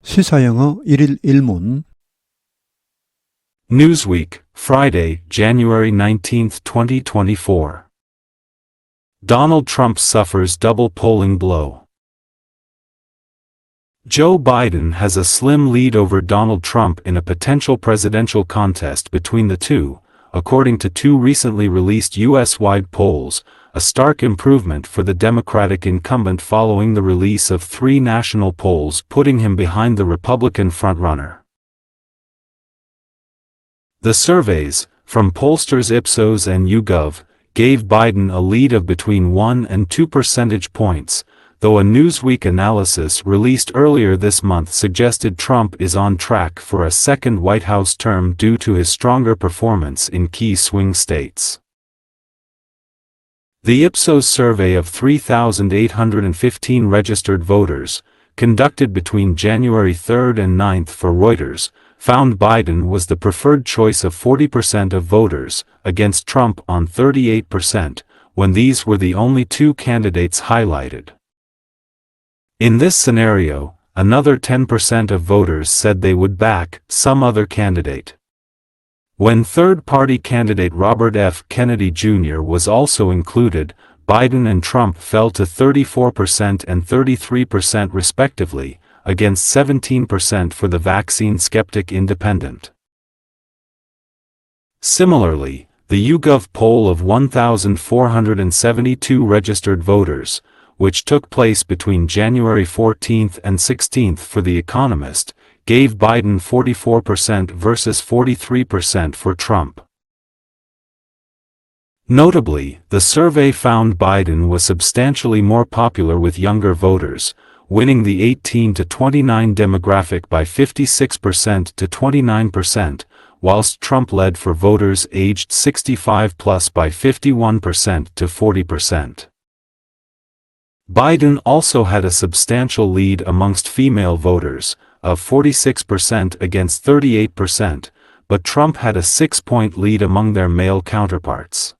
시사영어 1일 1문 Newsweek, Friday, January 19, 2024. Donald Trump suffers double polling blow. Joe Biden has a slim lead over Donald Trump in a potential presidential contest between the two, according to two recently released U.S.-wide polls, a stark improvement for the Democratic incumbent following the release of three national polls putting him behind the Republican frontrunner. The surveys, from pollsters Ipsos and YouGov, gave Biden a lead of between 1 and 2 percentage points, though a Newsweek analysis released earlier this month suggested Trump is on track for a second White House term due to his stronger performance in key swing states. The Ipsos survey of 3,815 registered voters, conducted between January 3 and 9 for Reuters, found Biden was the preferred choice of 40% of voters, against Trump on 38%, when these were the only two candidates highlighted. In this scenario, another 10% of voters said they would back some other candidate. When third-party candidate Robert F. Kennedy Jr. was also included, Biden and Trump fell to 34% and 33% respectively, against 17% for the vaccine skeptic Independent. Similarly, the YouGov poll of 1,472 registered voters, which took place between January 14 and 16 for The Economist, gave Biden 44% versus 43% for Trump. Notably, the survey found Biden was substantially more popular with younger voters, winning the 18 to 29 demographic by 56% to 29%, whilst Trump led for voters aged 65 plus by 51% to 40%. Biden also had a substantial lead amongst female voters, of 46% against 38%, but Trump had a 6-point lead among their male counterparts.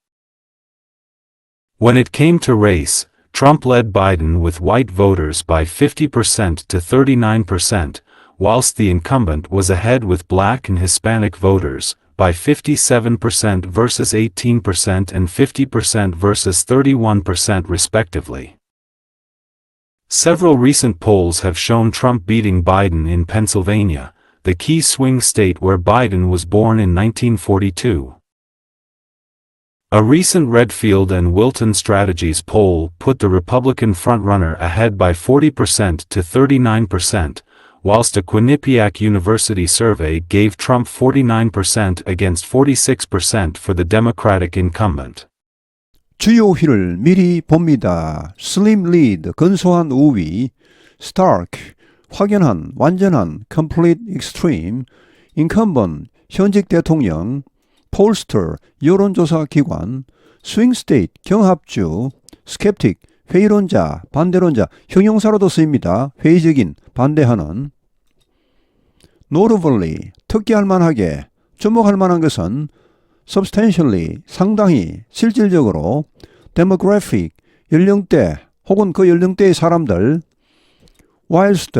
When it came to race, Trump led Biden with white voters by 50% to 39%, whilst the incumbent was ahead with black and Hispanic voters, by 57% versus 18% and 50% versus 31% respectively. Several recent polls have shown Trump beating Biden in Pennsylvania, the key swing state where Biden was born in 1942. A recent Redfield and Wilton Strategies poll put the Republican frontrunner ahead by 40% to 39%, whilst a Quinnipiac University survey gave Trump 49% against 46% for the Democratic incumbent. 주요 휘를 미리 봅니다. Slim lead, 근소한 우위. Stark, 확연한, 완전한, complete extreme. Incumbent, 현직 대통령. Pollster, 여론조사 기관. Swing state, 경합주. Skeptic, 회의론자, 반대론자, 형용사로도 쓰입니다. 회의적인, 반대하는. Notably, 특기할 만하게, 주목할 만한 것은 substantially, 상당히, 실질적으로, demographic, 연령대 혹은 그 연령대의 사람들, whilst,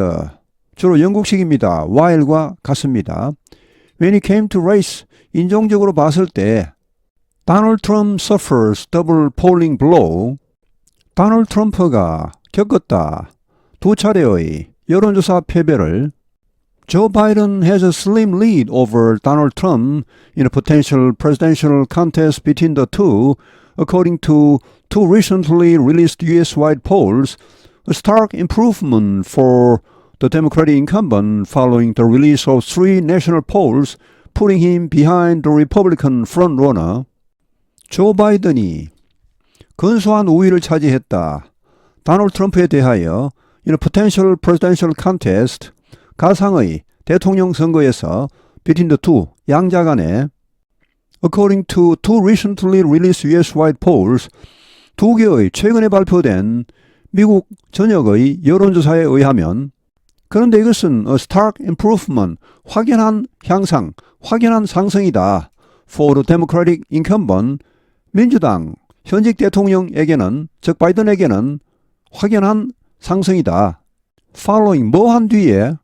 주로 영국식입니다. while과 같습니다. When it came to race, 인종적으로 봤을 때 Donald Trump suffers double polling blow. Donald Trump가 겪었다. 두 차례의 여론조사 패배를. Joe Biden has a slim lead over Donald Trump in a potential presidential contest between the two, according to two recently released U.S.-wide polls, a stark improvement for the Democratic incumbent following the release of three national polls, putting him behind the Republican frontrunner. 조 바이든이 근소한 우위를 차지했다. 다널드 트럼프에 대하여 in a potential presidential contest, 가상의 대통령 선거에서 between the two, 양자 간에 according to two recently released US-wide polls, 두 개의 최근에 발표된 미국 전역의 여론조사에 의하면 그런데 이것은 a stark improvement, 확연한 향상, 확연한 상승이다. For the Democratic incumbent, 민주당 현직 대통령에게는, 즉 바이든에게는 확연한 상승이다. Following, 뭐한 뒤에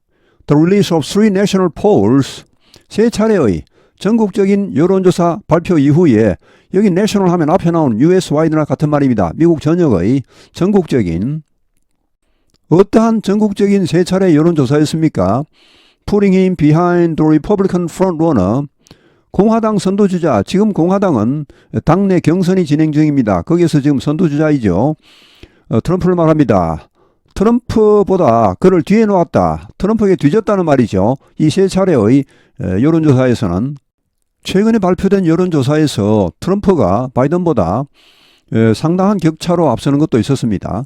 the release of three national polls, 세 차례의 전국적인 여론조사 발표 이후에 여기 national 하면 앞에 나오는 US-wide나 같은 말입니다. 미국 전역의 전국적인 어떠한 전국적인 세 차례 여론조사였습니까? Putting him behind the Republican frontrunner, 공화당 선두주자, 지금 공화당은 당내 경선이 진행 중입니다. 거기에서 지금 선두주자이죠. 트럼프를 말합니다. 트럼프보다 그를 뒤에 놓았다. 트럼프에게 뒤졌다는 말이죠. 이 세 차례의 여론조사에서는 최근에 발표된 여론조사에서 트럼프가 바이든보다 상당한 격차로 앞서는 것도 있었습니다.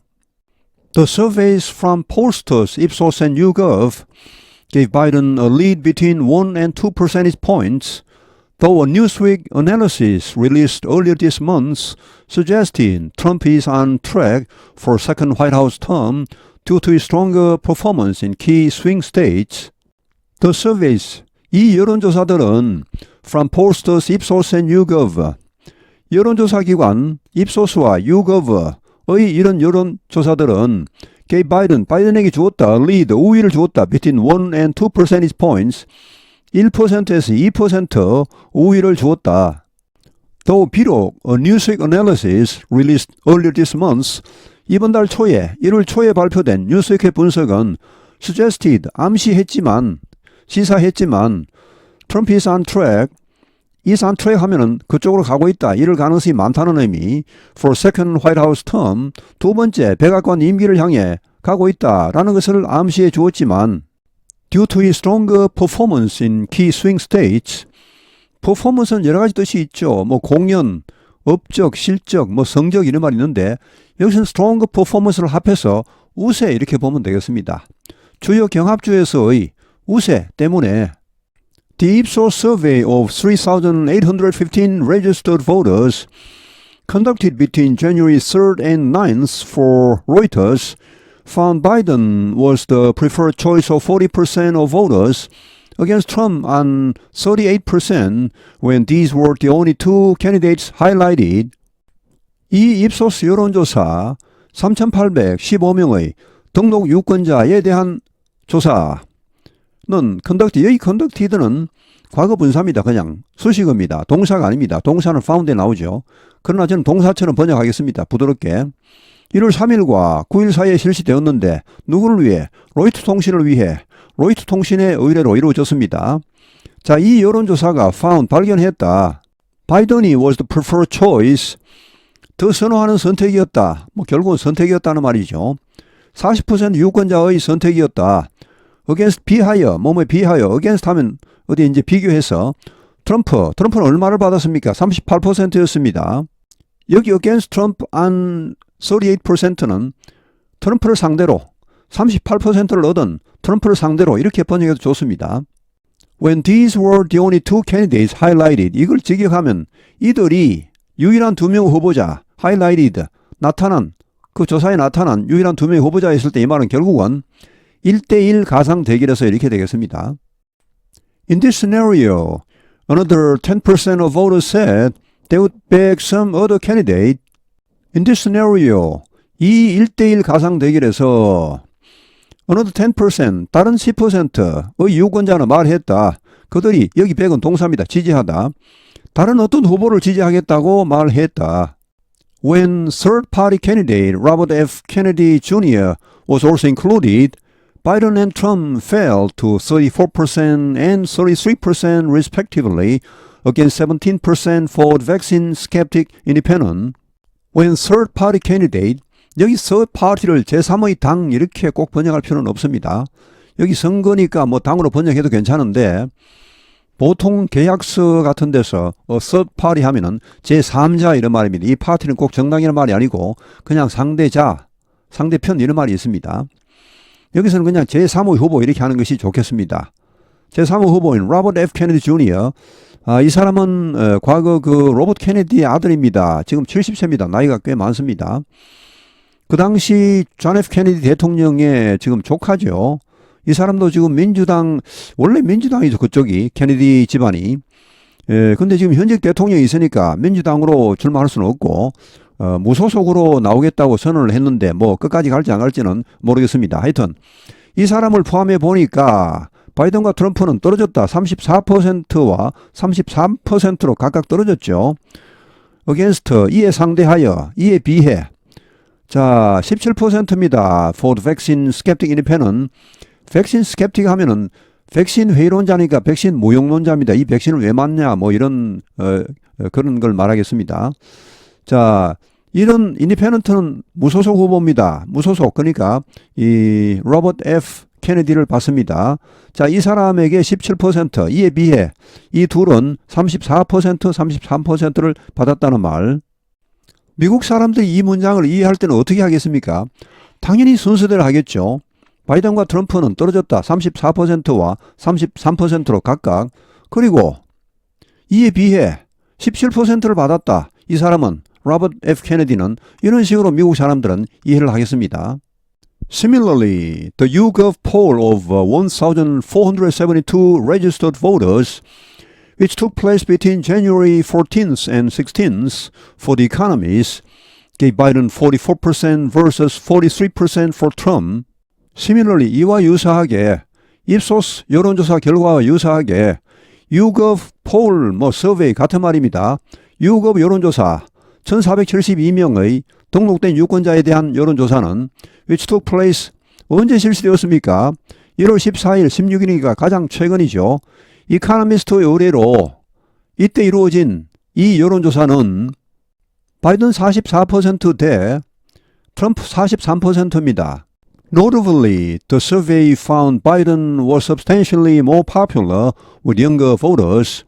The surveys from pollsters Ipsos and YouGov gave Biden a lead between 1 and 2 percentage points, though a Newsweek analysis released earlier this month suggested Trump is on track for a second White House term due to his stronger performance in key swing states. The surveys, 이 여론조사들은 from pollsters Ipsos and YouGov, 여론조사기관 Ipsos와 YouGov의 이런 여론조사들은 gave Biden, 바이든에게 주었다, lead, 우위를 주었다, between 1 and 2 percentage points, 1%에서 2% 우위를 주었다. 또 비록 a Newsweek analysis released earlier this month, 이번 달 초에 1월 초에 발표된 뉴스웨크의 분석은 suggested, 암시했지만, 시사했지만 Trump is on track, is on track 하면은 그쪽으로 가고 있다, 이럴 가능성이 많다는 의미, for second White House term, 두 번째 백악관 임기를 향해 가고 있다라는 것을 암시해 주었지만 due to his stronger performance in key swing states, performance는 여러 가지 뜻이 있죠. 뭐 공연, 업적, 실적, 뭐 성적 이런 말이 있는데 여기서는 stronger performance를 합해서 우세 이렇게 보면 되겠습니다. 주요 경합주에서의 우세 때문에 The Ipsos survey of 3,815 registered voters conducted between January 3rd and 9th for Reuters found Biden was the preferred choice of 40% of voters against Trump on 38% when these were the only two candidates highlighted. 이 입소스 여론조사 3,815명의 등록 유권자에 대한 조사는 여기 conducted는 과거 분사입니다. 그냥 수식어입니다. 동사가 아닙니다. 동사는 found에 나오죠. 그러나 저는 동사처럼 번역하겠습니다. 부드럽게. 1월 3일과 9일 사이에 실시되었는데 누구를 위해? 로이터 통신을 위해 로이터 통신의 의뢰로 이루어졌습니다. 자, 이 여론조사가 found, 발견했다. 바이든이 was the preferred choice, 더 선호하는 선택이었다. 뭐 결국은 선택이었다는 말이죠. 40% 유권자의 선택이었다. against 비하여, 뭐뭐 비하여, against 하면 어디 이제 비교해서 트럼프는 얼마를 받았습니까? 38%였습니다. 여기 against Trump on 38%는 트럼프를 상대로 38%를 얻은 트럼프를 상대로 이렇게 번역해도 좋습니다. When these were the only two candidates highlighted, 이걸 직역하면 이들이 유일한 두 명 후보자 highlighted, 나타난 그 조사에 나타난 유일한 두 명의 후보자였을 때 이 말은 결국은 1대1 가상 대결에서 이렇게 되겠습니다. In this scenario, another 10% of voters said they would back some other candidate. In this scenario, 이 1대1 가상 대결에서 another 10%, 다른 10%의 유권자는 말했다. 그들이, 여기 back은 동사입니다. 지지하다. 다른 어떤 후보를 지지하겠다고 말했다. When third-party candidate Robert F. Kennedy Jr. was also included, Biden and Trump fell to 34% and 33% respectively against 17% for vaccine skeptic independent. When third-party candidate, 여기 third-party를 제3의 당 이렇게 꼭 번역할 필요는 없습니다. 여기 선거니까 뭐 당으로 번역해도 괜찮은데 보통 계약서 같은 데서 third-party 하면은 제3자 이런 말입니다. 이 파티는 꼭 정당이라는 말이 아니고 그냥 상대자, 상대편 이런 말이 있습니다. 여기서는 그냥 제3의 후보 이렇게 하는 것이 좋겠습니다. 제3의 후보인 로버트 F. 케네디 주니어, 이 사람은 과거 그 로버트 케네디의 아들입니다. 지금 70세입니다. 나이가 꽤 많습니다. 그 당시 존 F. 케네디 대통령의 지금 조카죠. 이 사람도 지금 민주당, 원래 민주당이죠. 그쪽이 케네디 집안이. 근데 지금 현직 대통령이 있으니까 민주당으로 출마할 수는 없고 무소속으로 나오겠다고 선언을 했는데 뭐 끝까지 갈지 안 갈지는 모르겠습니다. 하여튼 이 사람을 포함해 보니까 바이든과 트럼프는 떨어졌다. 34%와 33%로 각각 떨어졌죠. against, 이에 상대하여, 이에 비해. 자, 17%입니다. for the vaccine skeptic independent. 백신 skeptic 하면은 백신 회의론자니까 백신 무용론자입니다. 이 백신을 왜 맞냐 뭐 이런 그런 걸 말하겠습니다. 자, 이런 인디펜던트는 무소속 후보입니다. 무소속. 그러니까 이 로버트 F 케네디를 받습니다. 자, 이 사람에게 17%, 이에 비해 이 둘은 34%, 33%를 받았다는 말. 미국 사람들이 이 문장을 이해할 때는 어떻게 하겠습니까? 당연히 순서대로 하겠죠. 바이든과 트럼프는 떨어졌다. 34%와 33%로 각각. 그리고 이에 비해 17%를 받았다. 이 사람은 로버트 F 케네디는 이런 식으로 미국 사람들은 이해를 하겠습니다. Similarly, the YouGov poll of 1,472 registered voters, which took place between January 14th and 16th for the economies, gave Biden 44% versus 43% for Trump. Similarly, 이와 유사하게 입소스 여론조사 결과와 유사하게 YouGov poll, survey 같은 말입니다. YouGov 여론조사 1472명의 등록된 유권자에 대한 여론조사는 which took place 언제 실시되었습니까? 1월 14일, 16일이니까 가장 최근이죠. 이카노미스트의 의뢰로 이때 이루어진 이 여론조사는 바이든 44%대 트럼프 43%입니다. Notably, the survey found Biden was substantially more popular with younger voters,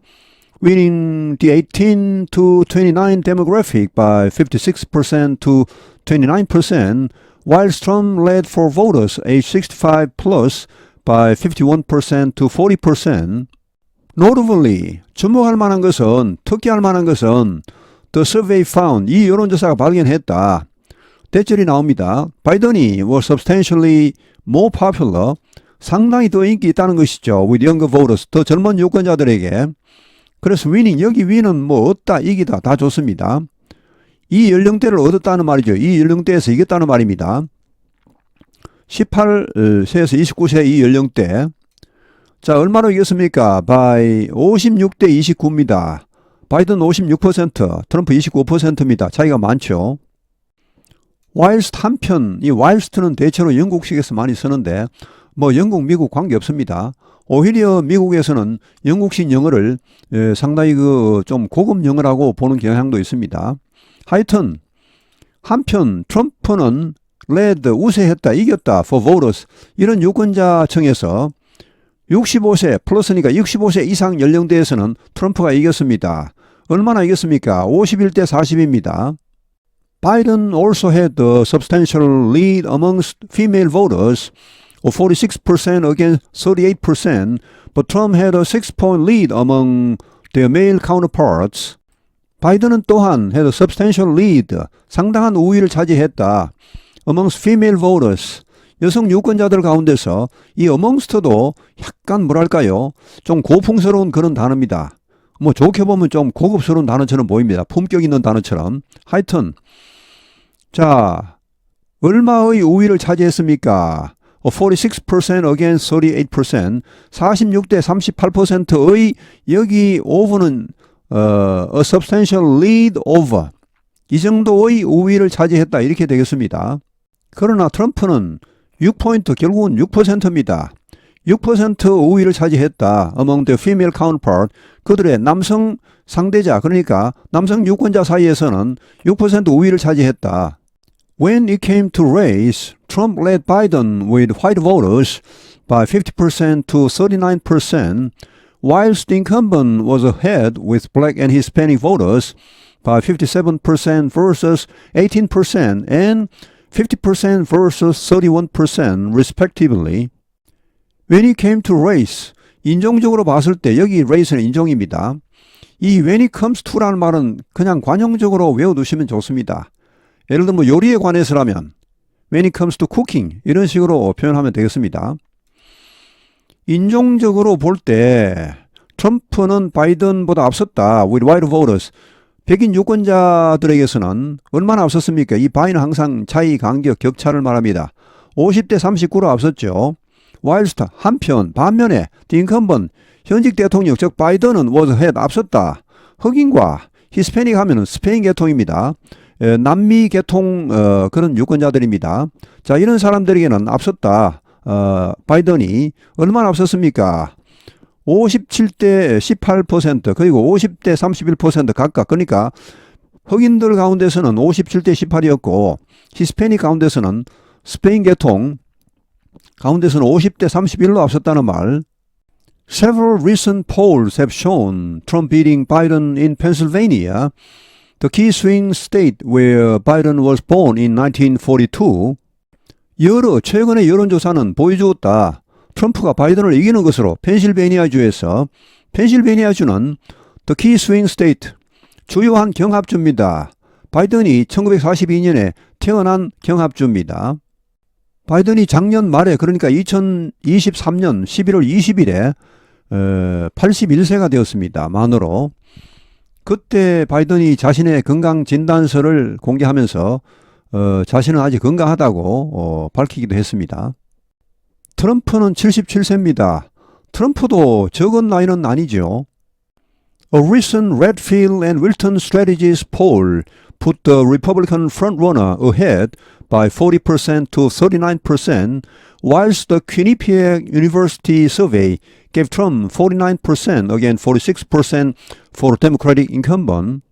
winning the 18 to 29 demographic by 56% to 29%, whilst Trump led for voters age 65 plus by 51% to 40%. Notably, 주목할 만한 것은, 특기할 만한 것은 the survey found, 이 여론조사가 발견했다. 대절이 나옵니다. 바이든이 was substantially more popular, 상당히 더 인기 있다는 것이죠. with younger voters, 더 젊은 유권자들에게. 그래서 winning, 여기 win은 뭐 얻다, 이기다 다 좋습니다. 이 연령대를 얻었다는 말이죠. 이 연령대에서 이겼다는 말입니다. 18세에서 29세 이 연령대. 자, 얼마로 이겼습니까? by 56대 29입니다. 바이든 56%, 트럼프 29%입니다. 차이가 많죠. whilst 한편, 이 whilst는 대체로 영국식에서 많이 쓰는데 영국, 미국 관계없습니다. 오히려 미국에서는 영국식 영어를 상당히 좀 고급 영어라고 보는 경향도 있습니다. 하여튼 한편 트럼프는 led, 우세했다, 이겼다 for voters, 이런 유권자층에서 65세 플러스니까 65세 이상 연령대에서는 트럼프가 이겼습니다. 얼마나 이겼습니까? 51대 40입니다. Biden also had a substantial lead amongst female voters of 46% against 38%, but Trump had a 6-point lead among their male counterparts. 바이든은 또한 had a substantial lead, 상당한 우위를 차지했다. amongst female voters, 여성 유권자들 가운데서 이 amongst도 약간 뭐랄까요? 좀 고풍스러운 그런 단어입니다. 좋게 보면 좀 고급스러운 단어처럼 보입니다. 품격 있는 단어처럼. 하여튼 자, 얼마의 우위를 차지했습니까? 46% against 38%, 46대 38%의 여기 over는 a substantial lead over, 이 정도의 우위를 차지했다 이렇게 되겠습니다. 그러나 트럼프는 6포인트, 결국은 6%입니다. 6% 우위를 차지했다. among the female counterpart, 그들의 남성 상대자, 그러니까 남성 유권자 사이에서는 6% 우위를 차지했다. When it came to race, Trump led Biden with white voters by 50% to 39%, whilst the incumbent was ahead with black and Hispanic voters by 57% versus 18% and 50% versus 31% respectively. When it came to race, 인종적으로 봤을 때 여기 race는 인종입니다. 이 when it comes to라는 말은 그냥 관용적으로 외워두시면 좋습니다. 예를 들면 요리에 관해서라면 when it comes to cooking 이런 식으로 표현하면 되겠습니다. 인종적으로 볼 때 트럼프는 바이든보다 앞섰다. with white voters. 백인 유권자들에게서는 얼마나 앞섰습니까? 이 바이는 항상 차이, 간격, 격차를 말합니다. 50대 39로 앞섰죠. whilst 반면에 the incumbent 현직 대통령 즉 바이든은 was ahead 앞섰다. 흑인과 히스패닉 하면은 스페인 계통입니다. 남미 계통 그런 유권자들입니다. 자, 이런 사람들에게는 앞섰다. 바이든이 얼마나 앞섰습니까? 57대 18% 그리고 50대 31% 각각. 그러니까 흑인들 가운데서는 57대 18이었고 히스패닉 가운데서는 스페인 계통 가운데서는 50대 31로 앞섰다는 말. Several recent polls have shown Trump beating Biden in Pennsylvania, the key swing state where Biden was born in 1942. 여러 최근의 여론조사는 보여주었다. 트럼프가 바이든을 이기는 것으로 펜실베니아주에서 펜실베니아주는 the key swing state, 주요한 경합주입니다. 바이든이 1942년에 태어난 경합주입니다. 바이든이 작년 말에 그러니까 2023년 11월 20일에 81세가 되었습니다. 만으로. 그때 바이든이 자신의 건강진단서를 공개하면서 자신은 아직 건강하다고 밝히기도 했습니다. 트럼프는 77세입니다. 트럼프도 적은 나이는 아니죠. A recent Redfield and Wilton Strategies poll put the Republican frontrunner ahead by 40% to 39%, whilst the Quinnipiac University survey gave Trump 49% against 46% for Democratic incumbent.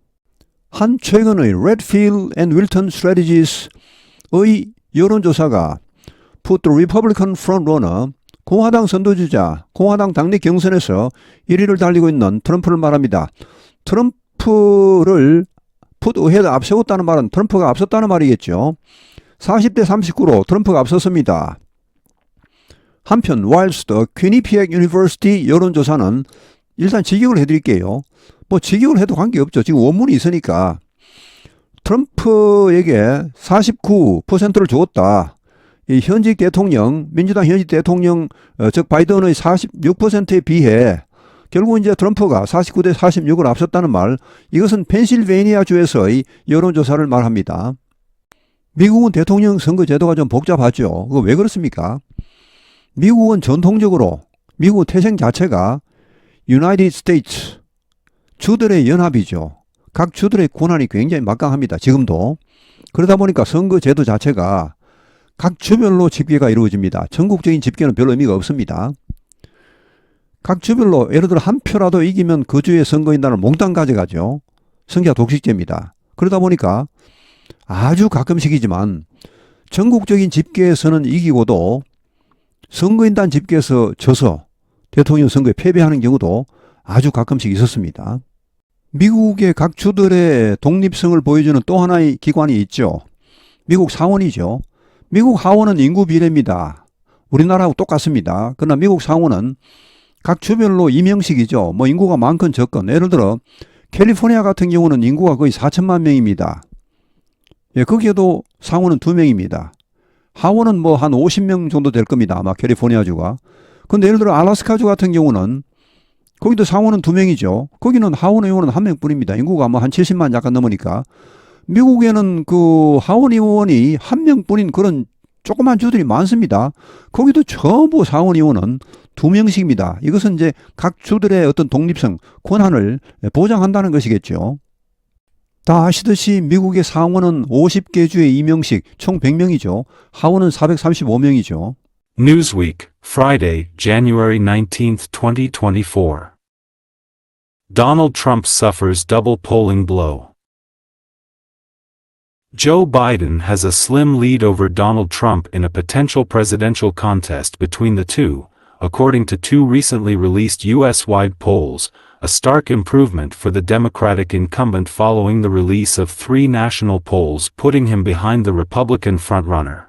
한 최근의 Redfield and Wilton Strategies의 여론조사가 put the Republican frontrunner, 공화당 선도주자, 공화당 당내 경선에서 1위를 달리고 있는 트럼프를 말합니다. 트럼프를 put ahead 앞세웠다는 말은 트럼프가 앞섰다는 말이겠죠. 40대 39로 트럼프가 앞섰습니다. 한편 whilst the Quinnipiac University 여론조사는 일단 직역을 해드릴게요. 뭐 직역을 해도 관계없죠. 지금 원문이 있으니까. 트럼프에게 49%를 주었다. 이 현직 대통령, 민주당 현직 대통령, 즉 바이든의 46%에 비해 결국 이제 트럼프가 49대 46을 앞섰다는 말, 이것은 펜실베니아주에서의 여론조사를 말합니다. 미국은 대통령 선거 제도가 좀 복잡하죠. 그거 왜 그렇습니까? 미국은 전통적으로 미국 태생 자체가 United States 주들의 연합이죠. 각 주들의 권한이 굉장히 막강합니다. 지금도. 그러다 보니까 선거 제도 자체가 각 주별로 집계가 이루어집니다. 전국적인 집계는 별 의미가 없습니다. 각 주별로 예를 들어 한 표라도 이기면 그 주의 선거인단을 몽땅 가져가죠. 성자 독식제입니다. 그러다 보니까 아주 가끔씩이지만 전국적인 집계에서는 이기고도 선거인단 집계에서 져서 대통령 선거에 패배하는 경우도 아주 가끔씩 있었습니다. 미국의 각 주들의 독립성을 보여주는 또 하나의 기관이 있죠. 미국 상원이죠. 미국 하원은 인구 비례입니다. 우리나라하고 똑같습니다. 그러나 미국 상원은 각 주별로 임명식이죠. 뭐 인구가 많건 적건. 예를 들어 캘리포니아 같은 경우는 인구가 거의 4천만 명입니다. 예, 거기에도 상원은 2명입니다. 하원은 뭐 한 50명 정도 될 겁니다. 아마 캘리포니아주가. 근데 예를 들어 알래스카주 같은 경우는 거기도 상원은 2명이죠. 거기는 하원 의원은 1명뿐입니다. 인구가 뭐 한 70만 약간 넘으니까. 미국에는 그 하원 의원이 1명뿐인 그런 조그만 주들이 많습니다. 거기도 전부 상원 의원은 2명씩입니다. 이것은 이제 각 주들의 어떤 독립성, 권한을 보장한다는 것이겠죠. 다 아시듯이 미국의 상원은 50개 주의 임명식 총 100명이죠. 하원은 435명이죠. Newsweek, Friday, January 19th, 2024. Donald Trump suffers double polling blow. Joe Biden has a slim lead over Donald Trump in a potential presidential contest between the two, according to two recently released U.S.-wide polls, a stark improvement for the Democratic incumbent following the release of 3 national polls putting him behind the Republican frontrunner.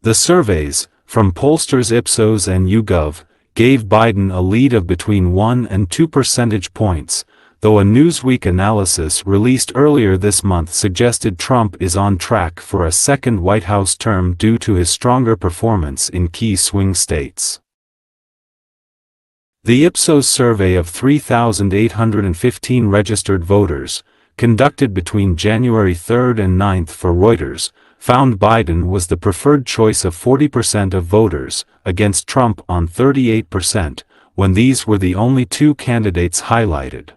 The surveys, from pollsters Ipsos and YouGov, gave Biden a lead of between 1 and 2 percentage points, though a Newsweek analysis released earlier this month suggested Trump is on track for a second White House term due to his stronger performance in key swing states. The Ipsos survey of 3,815 registered voters, conducted between January 3 and 9 for Reuters, found Biden was the preferred choice of 40% of voters, against Trump on 38%, when these were the only two candidates highlighted.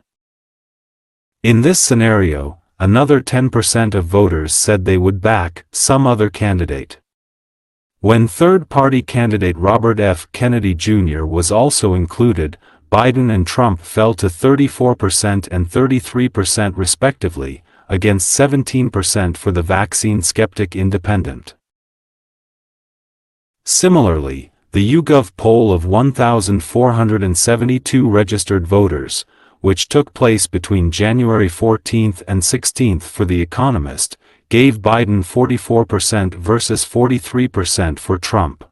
In this scenario, another 10% of voters said they would back some other candidate. When third-party candidate Robert F. Kennedy Jr. was also included, Biden and Trump fell to 34% and 33% respectively, against 17% for the vaccine skeptic Independent. Similarly, the YouGov poll of 1,472 registered voters, which took place between January 14 and 16 for The Economist, gave Biden 44% versus 43% for Trump.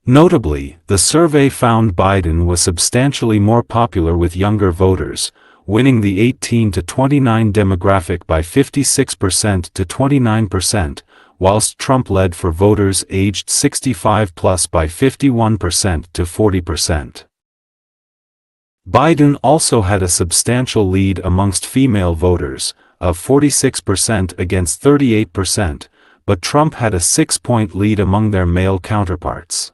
Notably, the survey found Biden was substantially more popular with younger voters, winning the 18 to 29 demographic by 56% to 29%, whilst Trump led for voters aged 65 plus by 51% to 40%. Biden also had a substantial lead amongst female voters, of 46% against 38%, but Trump had a 6-point lead among their male counterparts.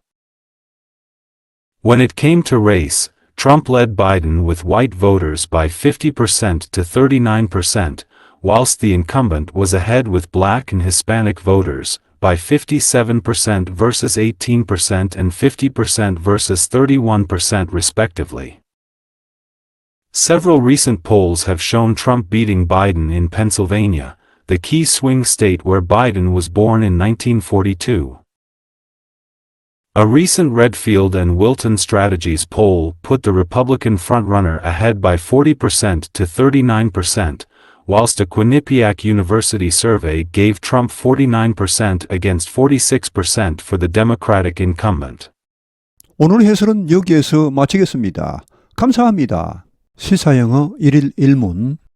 When it came to race, Trump led Biden with white voters by 50% to 39%, whilst the incumbent was ahead with black and Hispanic voters, by 57% versus 18% and 50% versus 31% respectively. Several recent polls have shown Trump beating Biden in Pennsylvania, the key swing state where Biden was born in 1942. A recent Redfield and Wilton Strategies poll put the Republican frontrunner ahead by 40% to 39%, whilst a Quinnipiac University survey gave Trump 49% against 46% for the Democratic incumbent. 오늘 해설은 여기에서 마치겠습니다. 감사합니다. 시사영어 1일 1문